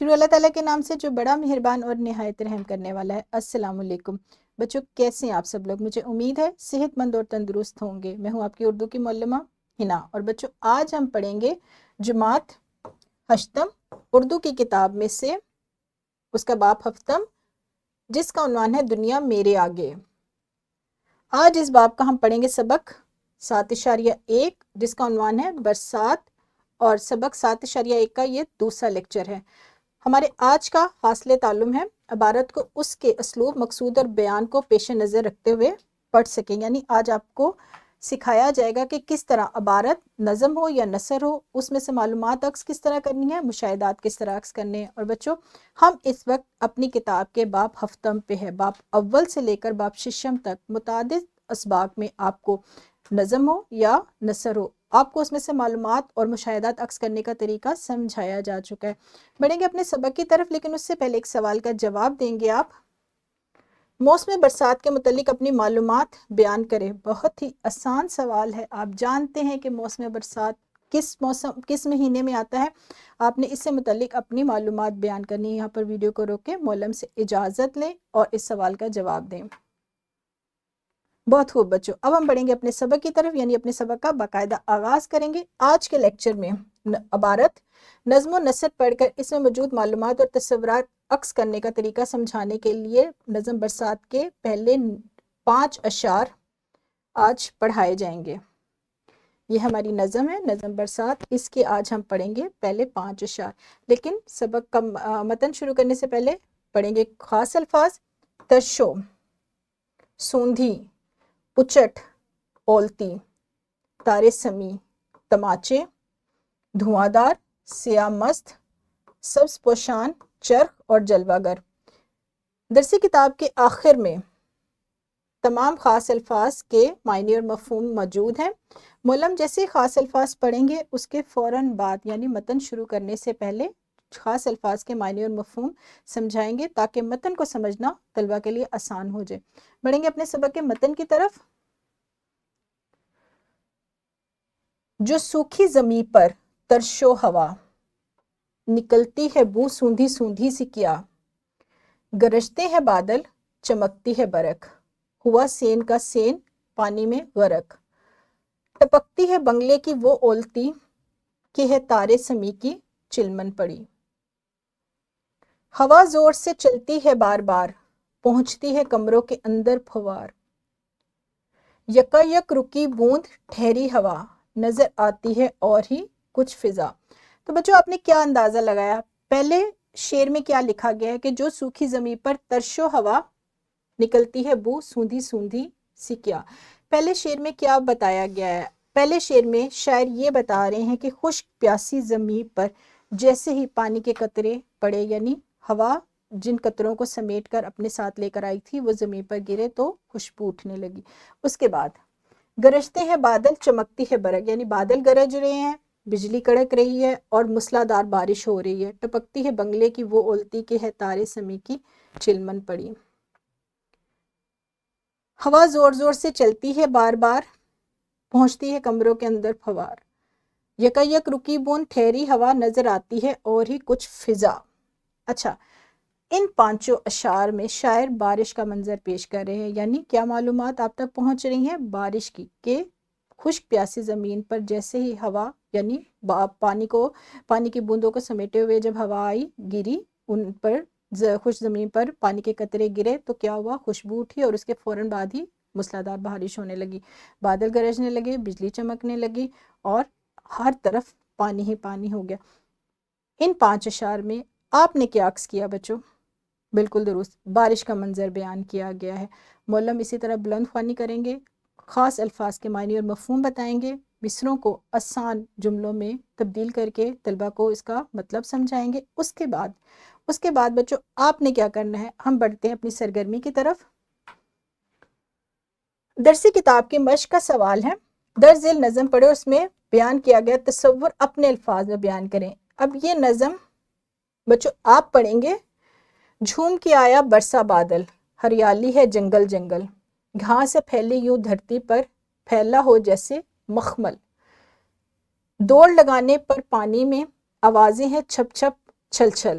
شروع اللہ تعالیٰ کے نام سے جو بڑا مہربان اور نہایت رحم کرنے والا ہے۔ السلام علیکم بچوں، کیسے ہیں آپ سب لوگ؟ مجھے امید ہے صحت مند اور تندرست ہوں گے۔ میں ہوں آپ کی اردو کی معلمہ ہنا، اور بچوں آج ہم پڑھیں گے جماعت ہشتم اردو کی کتاب میں سے اس کا باب ہفتم، جس کا عنوان ہے دنیا میرے آگے۔ آج اس باب کا ہم پڑھیں گے سبق 7.1، جس کا عنوان ہے برسات، اور سبق 7.1 کا یہ دوسرا لیکچر ہے۔ ہمارے آج کا حاصل تعلم ہے عبارت کو اس کے اسلوب، مقصود اور بیان کو پیش نظر رکھتے ہوئے پڑھ سکیں، یعنی آج آپ کو سکھایا جائے گا کہ کس طرح عبارت نظم ہو یا نثر ہو، اس میں سے معلومات عکس کس طرح کرنی ہے، مشاہدات کس طرح عکس کرنے ہیں۔ اور بچوں ہم اس وقت اپنی کتاب کے باب ہفتم پہ ہے، باب اول سے لے کر باب ششم تک متعدد اسباق میں آپ کو نظم ہو یا نثر ہو، آپ کو اس میں سے معلومات اور مشاہدات عکس کرنے کا طریقہ سمجھایا جا چکا ہے۔ بڑھیں گے اپنے سبق کی طرف، لیکن اس سے پہلے ایک سوال کا جواب دیں گے آپ۔ موسم برسات کے متعلق اپنی معلومات بیان کریں۔ بہت ہی آسان سوال ہے، آپ جانتے ہیں کہ موسم برسات کس مہینے میں آتا ہے، آپ نے اس سے متعلق اپنی معلومات بیان کرنی ہے۔ یہاں پر ویڈیو کو روک کے معلم سے اجازت لیں اور اس سوال کا جواب دیں۔ بہت خوب بچوں، اب ہم بڑھیں گے اپنے سبق کی طرف، یعنی اپنے سبق کا باقاعدہ آغاز کریں گے۔ آج کے لیکچر میں عبارت نظم و نثر پڑھ کر اس میں موجود معلومات اور تصورات عکس کرنے کا طریقہ سمجھانے کے لیے نظم برسات کے پہلے 5 اشعار آج پڑھائے جائیں گے۔ یہ ہماری نظم ہے، نظم برسات، اس کے آج ہم پڑھیں گے پہلے 5 اشعار۔ لیکن سبق کا متن شروع کرنے سے پہلے پڑھیں گے خاص الفاظ: ترشو، سوندھی، اچٹ، اولتی، تارے سمی، تماچے، دھواں دار، سیاہ مست، سبز پوشان، چرخ اور جلوہ گر۔ درسی کتاب کے آخر میں تمام خاص الفاظ کے معنی اور مفہوم موجود ہیں۔ معلم جیسے خاص الفاظ پڑھیں گے اس کے فوراً بعد، یعنی متن شروع کرنے سے پہلے خاص الفاظ کے معنی اور مفہوم سمجھائیں گے، تاکہ متن کو سمجھنا طلبہ کے لیے آسان ہو جائے۔ بڑھیں گے اپنے سبق کے متن کی طرف۔ جو سوکھی زمیں پر ترشو ہوا، نکلتی ہے بو سوندھی سوندھی سی کیا، گرجتے ہیں بادل، چمکتی ہے برق، ہوا سین کا سین پانی میں غرق، ٹپکتی ہے بنگلے کی وہ اولتی، کہ ہے تارے سمی کی چلمن پڑی، ہوا زور سے چلتی ہے بار بار، پہنچتی ہے کمروں کے اندر پھوار، یکا یک رکی بوند ٹھہری ہوا، نظر آتی ہے اور ہی کچھ فضا۔ تو بچوں آپ نے کیا اندازہ لگایا؟ پہلے شعر میں کیا لکھا گیا ہے کہ جو سوکھی زمین پر ترشو ہوا، نکلتی ہے بو سوندھی سوندھی سی کیا۔ پہلے شعر میں کیا بتایا گیا ہے؟ پہلے شعر میں شاعر یہ بتا رہے ہیں کہ خشک پیاسی زمین پر جیسے ہی پانی کے قطرے پڑے، یعنی ہوا جن قطروں کو سمیٹ کر اپنے ساتھ لے کر آئی تھی وہ زمین پر گرے تو خوشبو اٹھنے لگی۔ اس کے بعد گرجتے ہیں بادل، چمکتی ہے برق، یعنی بادل گرج رہے ہیں، بجلی کڑک رہی ہے اور موسلادھار بارش ہو رہی ہے، ٹپکتی ہے بنگلے کی وہ اولتی، کہ ہے تارے سمی کی چلمن پڑی، ہوا زور زور سے چلتی ہے بار بار، پہنچتی ہے کمروں کے اندر پھوار، یکا یک رکی بوند ٹھہری ہوا، نظر آتی ہے اور ہی کچھ فضا۔ اچھا، ان 5 اشعار میں شاعر بارش کا منظر پیش کر رہے ہیں، یعنی کیا معلومات آپ تک پہنچ رہی ہیں؟ بارش کی، کہ خشک پیاسی زمین پر جیسے ہی ہوا، یعنی پانی کی بوندوں کو سمیٹے ہوئے جب ہوا آئی، گری ان پر، خشک زمین پر پانی کے قطرے گرے تو کیا ہوا؟ خوشبو اٹھی، اور اس کے فوراً بعد ہی موسلادھار بارش ہونے لگی، بادل گرجنے لگے، بجلی چمکنے لگی اور ہر طرف پانی ہی پانی ہو گیا۔ ان 5 اشعار میں آپ نے کیا عکس کیا بچوں؟ بالکل درست، بارش کا منظر بیان کیا گیا ہے۔ معلم اسی طرح بلند خوانی کریں گے، خاص الفاظ کے معنی اور مفہوم بتائیں گے، مصروں کو آسان جملوں میں تبدیل کر کے طلبہ کو اس کا مطلب سمجھائیں گے۔ اس کے بعد بچوں آپ نے کیا کرنا ہے؟ ہم بڑھتے ہیں اپنی سرگرمی کی طرف۔ درسی کتاب کی مشق کا سوال ہے، درج ذیل نظم پڑھے، اس میں بیان کیا گیا تصور اپنے الفاظ میں بیان کریں۔ اب یہ نظم بچوں آپ پڑھیں گے۔ جھوم کے آیا برسا بادل، ہریالی ہے جنگل جنگل، گھاس ہے پھیلی یوں دھرتی پر، پھیلا ہو جیسے مخمل، دوڑ لگانے پر پانی میں، آوازیں ہیں چھپ چھپ چھل چھل،